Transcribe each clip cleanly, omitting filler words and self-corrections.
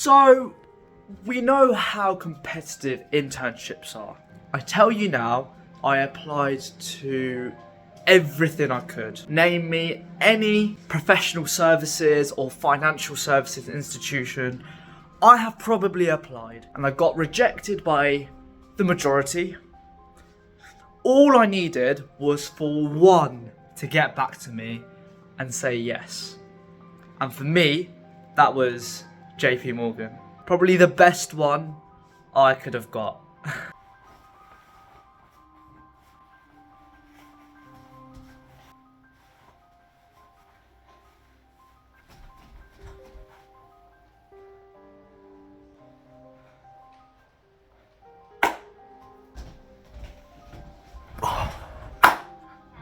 So, we know how competitive internships are. I tell you now, I applied to everything I could. Name me any professional services or financial services institution, I have probably applied, and I got rejected by the majority. All I needed was for one to get back to me and say yes. And for me, that was JP Morgan. Probably the best one I could have got.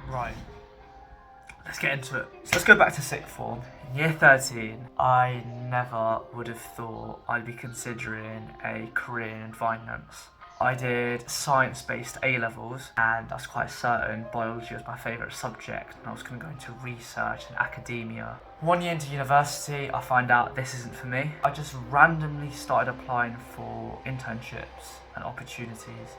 Right, let's get into it. So let's go back to sixth form. In year 13, I never would have thought I'd be considering a career in finance. I did science-based A-levels, and I was quite certain biology was my favourite subject, and I was going to go into research and academia. 1 year into university, I find out this isn't for me. I just randomly started applying for internships and opportunities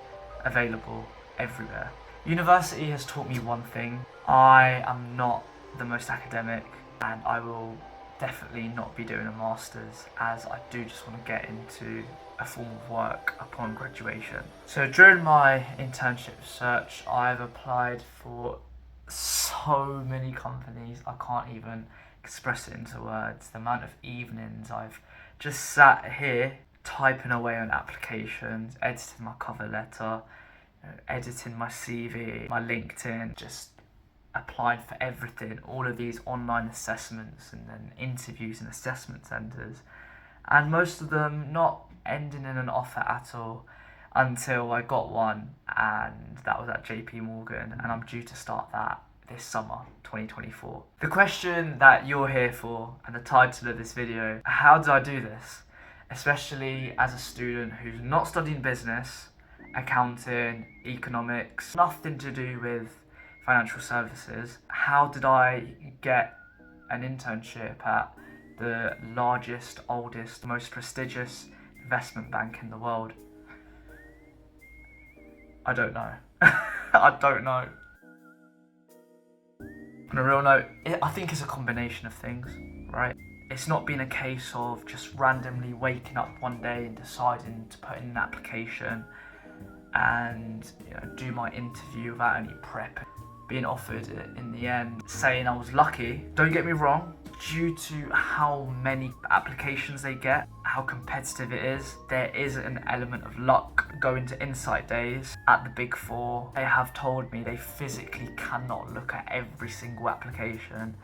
available everywhere. University has taught me one thing: I am not the most academic, and I will definitely not be doing a master's, as I do just want to get into a form of work upon graduation. So during my internship search, I've applied for so many companies, I can't even express it into words. The amount of evenings I've just sat here typing away on applications, editing my cover letter, editing my CV, my LinkedIn, just applied for everything, all of these online assessments and then interviews and assessment centres, and most of them not ending in an offer at all until I got one, and that was at JP Morgan, and I'm due to start that this summer 2024. The question that you're here for, and the title of this video: how did I do this? Especially as a student who's not studying business, accounting, economics, nothing to do with financial services. How did I get an internship at the largest, oldest, most prestigious investment bank in the world? I don't know. I don't know. On a real note, I think it's a combination of things, right? It's not been a case of just randomly waking up one day and deciding to put in an application and do my interview without any prep, being offered it in the end, saying I was lucky. Don't get me wrong, due to how many applications they get, how competitive it is, there is an element of luck. Going to Insight days at the Big Four, they have told me they physically cannot look at every single application,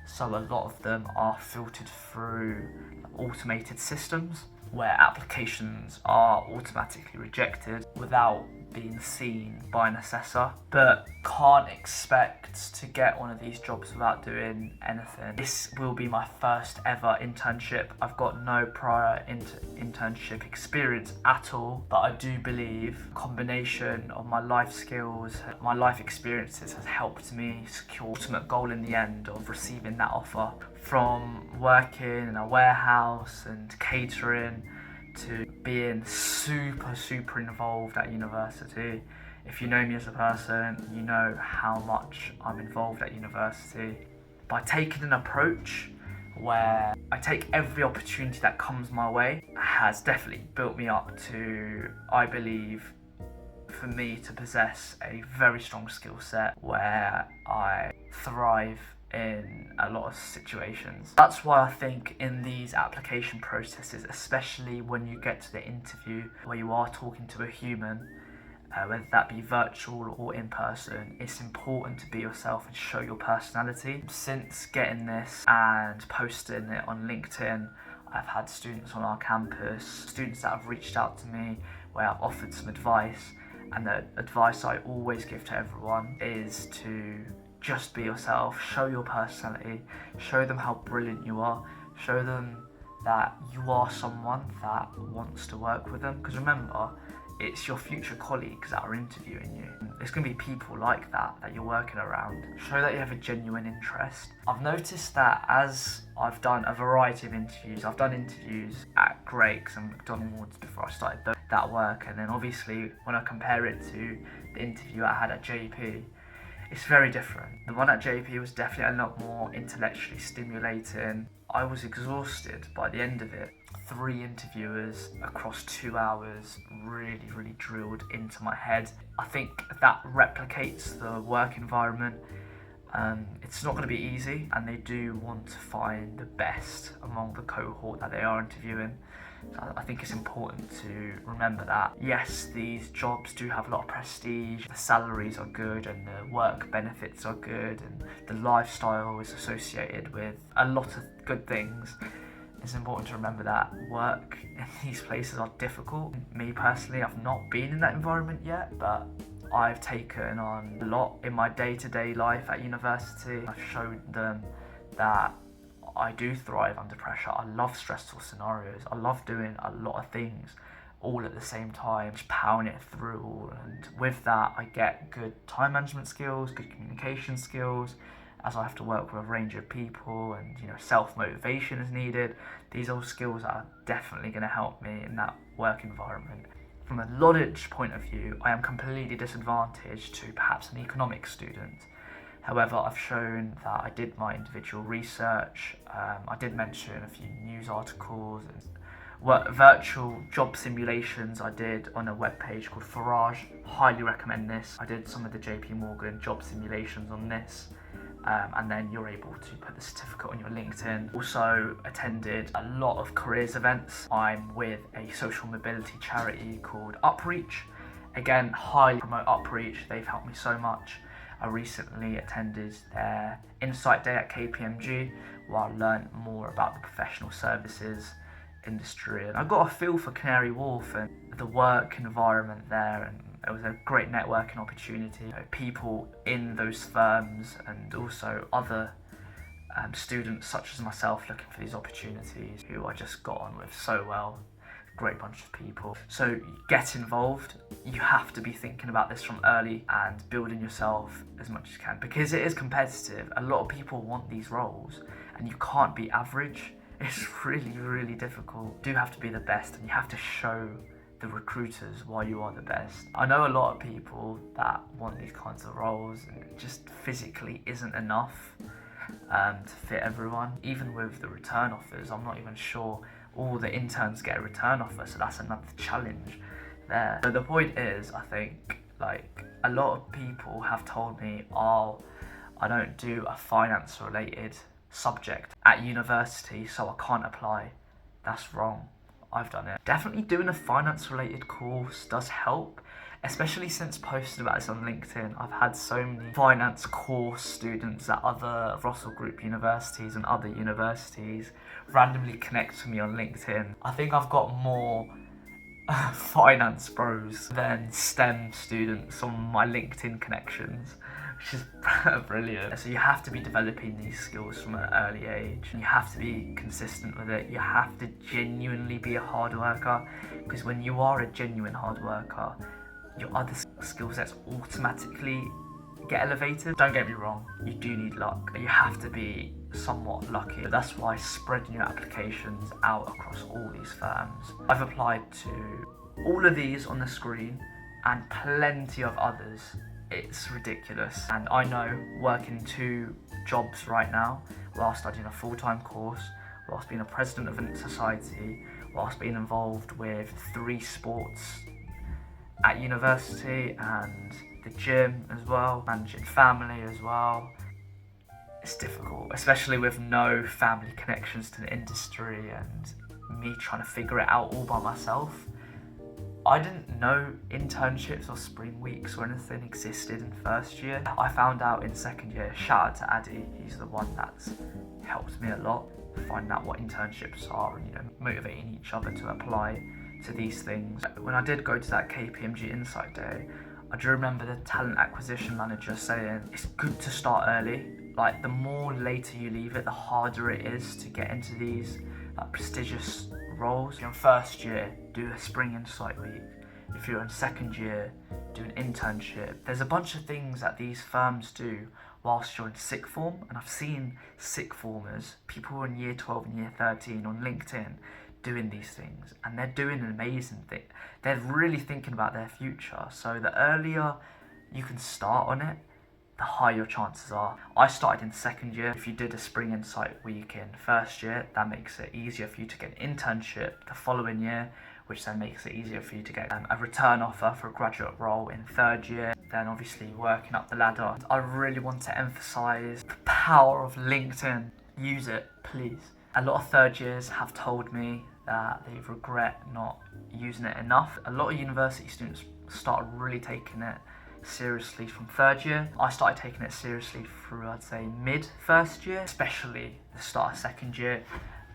so a lot of them are filtered through automated systems where applications are automatically rejected without being seen by an assessor. But can't expect to get one of these jobs without doing anything. This will be my first ever internship. I've got no prior internship experience at all, but I do believe a combination of my life skills, my life experiences has helped me secure the ultimate goal in the end of receiving that offer. From working in a warehouse and catering to being super involved at university. If you know me as a person, you know how much I'm involved at university. By taking an approach where I take every opportunity that comes my way, has definitely built me up to, I believe, for me to possess a very strong skill set where I thrive in a lot of situations. That's why I think in these application processes, especially when you get to the interview where you are talking to a human, whether that be virtual or in person, it's important to be yourself and show your personality. Since getting this and posting it on LinkedIn, I've had students on our campus, students that have reached out to me where I've offered some advice, and the advice I always give to everyone is to just be yourself, show your personality, show them how brilliant you are, show them that you are someone that wants to work with them. Because remember, it's your future colleagues that are interviewing you. It's going to be people like that you're working around. Show that you have a genuine interest. I've noticed that as I've done a variety of interviews, I've done interviews at Greggs and McDonald's before I started that work, and then obviously when I compare it to the interview I had at JP, it's very different. The one at JP was definitely a lot more intellectually stimulating. I was exhausted by the end of it. 3 interviewers across 2 hours really drilled into my head. I think that replicates the work environment. It's not going to be easy, and they do want to find the best among the cohort that they are interviewing. So I think it's important to remember that. Yes, these jobs do have a lot of prestige, the salaries are good and the work benefits are good and the lifestyle is associated with a lot of good things. It's important to remember that work in these places are difficult. Me personally, I've not been in that environment yet, but I've taken on a lot in my day-to-day life at university. I've shown them that I do thrive under pressure. I love stressful scenarios. I love doing a lot of things all at the same time, just powering it through all. And with that, I get good time management skills, good communication skills, as I have to work with a range of people, and self-motivation is needed. These are all skills that are definitely going to help me in that work environment. From a knowledge point of view, I am completely disadvantaged to perhaps an economics student. However, I've shown that I did my individual research. I did mention a few news articles and virtual job simulations I did on a webpage called Farage. Highly recommend this. I did some of the JP Morgan job simulations on this. And then you're able to put the certificate on your LinkedIn. Also attended a lot of careers events. I'm with a social mobility charity called Upreach. Again, highly promote Upreach. They've helped me so much. I recently attended their Insight Day at KPMG, where I learned more about the professional services industry, and I got a feel for Canary Wharf and the work environment there, and it was a great networking opportunity. People in those firms and also other students such as myself looking for these opportunities who I just got on with so well. Great bunch of people. So get involved. You have to be thinking about this from early and building yourself as much as you can, because it is competitive. A lot of people want these roles and you can't be average. It's really difficult. You do have to be the best, and you have to show the recruiters why you are the best. I know a lot of people that want these kinds of roles, and it just physically isn't enough to fit everyone. Even with the return offers, I'm not even sure all the interns get a return offer, so that's another challenge there. So the point is, I think, a lot of people have told me, I don't do a finance related subject at university, so I can't apply. That's wrong. I've done it. Definitely doing a finance related course does help, especially since posting about this on LinkedIn. I've had so many finance course students at other Russell Group universities and other universities randomly connect to me on LinkedIn. I think I've got more finance bros than STEM students on my LinkedIn connections, which is brilliant. So you have to be developing these skills from an early age. You have to be consistent with it. You have to genuinely be a hard worker, because when you are a genuine hard worker, your other skill sets automatically get elevated. Don't get me wrong, you do need luck. You have to be somewhat lucky. But that's why spreading your applications out across all these firms. I've applied to all of these on the screen and plenty of others. It's ridiculous. And I know working 2 jobs right now, whilst studying a full-time course, whilst being a president of a society, whilst being involved with 3 sports at university and the gym as well, managing family as well. It's difficult, especially with no family connections to the industry and me trying to figure it out all by myself. I didn't know internships or spring weeks or anything existed in first year. I found out in second year. Shout out to Addy, he's the one that's helped me a lot find out what internships are and motivating each other to apply to these things. When I did go to that KPMG Insight Day, I do remember the talent acquisition manager saying it's good to start early. The more later you leave it, the harder it is to get into these prestigious roles. First year, do a spring insight week, If you're in second year, do an internship. There's a bunch of things that these firms do whilst you're in sixth form, and I've seen sixth formers, people who are in year 12 and year 13 on LinkedIn doing these things, and they're doing an amazing thing. They're really thinking about their future, so the earlier you can start on it, the higher your chances are. I started in second year. If you did a spring insight week in first year, that makes it easier for you to get an internship the following year, which then makes it easier for you to get a return offer for a graduate role in third year, then obviously working up the ladder. I really want to emphasize the power of LinkedIn. Use it, please. A lot of third years have told me that they regret not using it enough. A lot of university students start really taking it seriously from third year. I started taking it seriously through, I'd say, mid first year, especially the start of second year.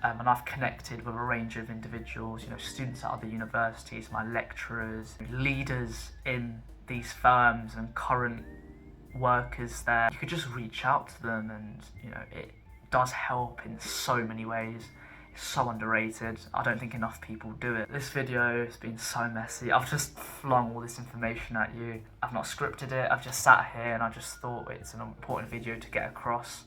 And I've connected with a range of individuals, students at other universities, my lecturers, leaders in these firms and current workers there. You could just reach out to them, and it does help in so many ways. It's so underrated. I don't think enough people do it. This video has been so messy. I've just flung all this information at you. I've not scripted it. I've just sat here and I just thought it's an important video to get across.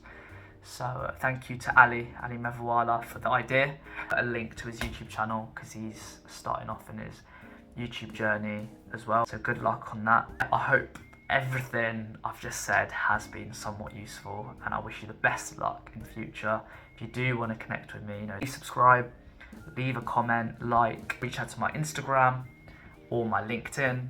So thank you to Ali Mevawala for the idea. A link to his YouTube channel because he's starting off in his YouTube journey as well. So good luck on that. I hope everything I've just said has been somewhat useful, and I wish you the best of luck in the future. If you do want to connect with me, please subscribe, leave a comment, reach out to my Instagram or my LinkedIn.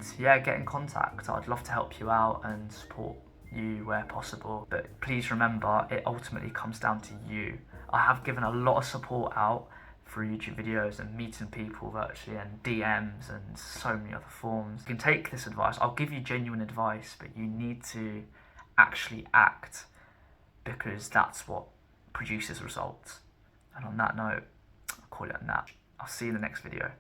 So yeah, get in contact. I'd love to help you out and support you where possible, but please remember, it ultimately comes down to you. I have given a lot of support out through YouTube videos and meeting people virtually and DMs and so many other forms. You can take this advice. I'll give you genuine advice, but you need to actually act, because that's what produces results. And on that note, I'll call it a nap. I'll see you in the next video.